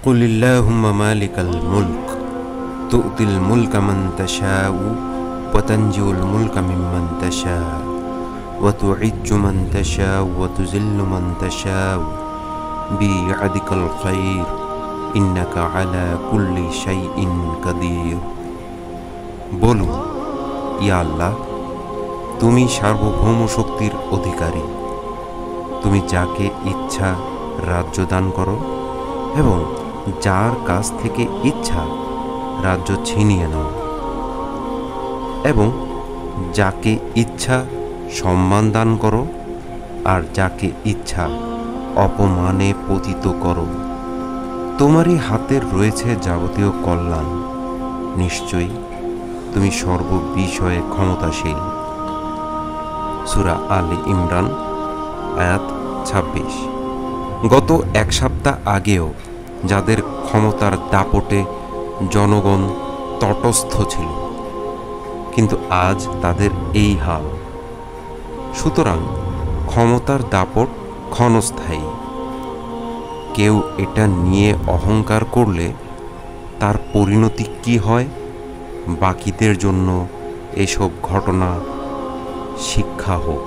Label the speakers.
Speaker 1: قل اللهم مالك الملك تؤتي الملك من تشاء وتنزع الملك ممن تشاء وتعز من تشاء وتذل من تشاء بيدك الخير إنك على كل شيء قدير। বলুন, ইয়া আল্লাহ, তুমি সার্বভৌম শক্তির অধিকারী। তুমি যাকে ইচ্ছা রাজ্য দান করো এবং যার কাছ থেকে ইচ্ছা রাজ্য ছিনিয়ে নাও, এবং যাকে ইচ্ছা সম্মান দান করো আর যাকে ইচ্ছা অপমানে পতিত করো। তোমারই হাতের রয়েছে যাবতীয় কল্যাণ। নিশ্চয়ই তুমি সর্ববিষয়ে ক্ষমতাশীল। সূরা আলে ইমরান আয়াত ২৬। গত এক সপ্তাহ আগেও যাদের ক্ষমতার দাপটে জনগণ তটস্থ ছিল, কিন্তু আজ তাদের এই হাল। সুতরাং ক্ষমতার দাপট ক্ষণস্থায়ী। কেউ এটা নিয়ে অহংকার করলে তার পরিণতি কি হয়, বাকিদের জন্য এসব ঘটনা শিক্ষা হোক।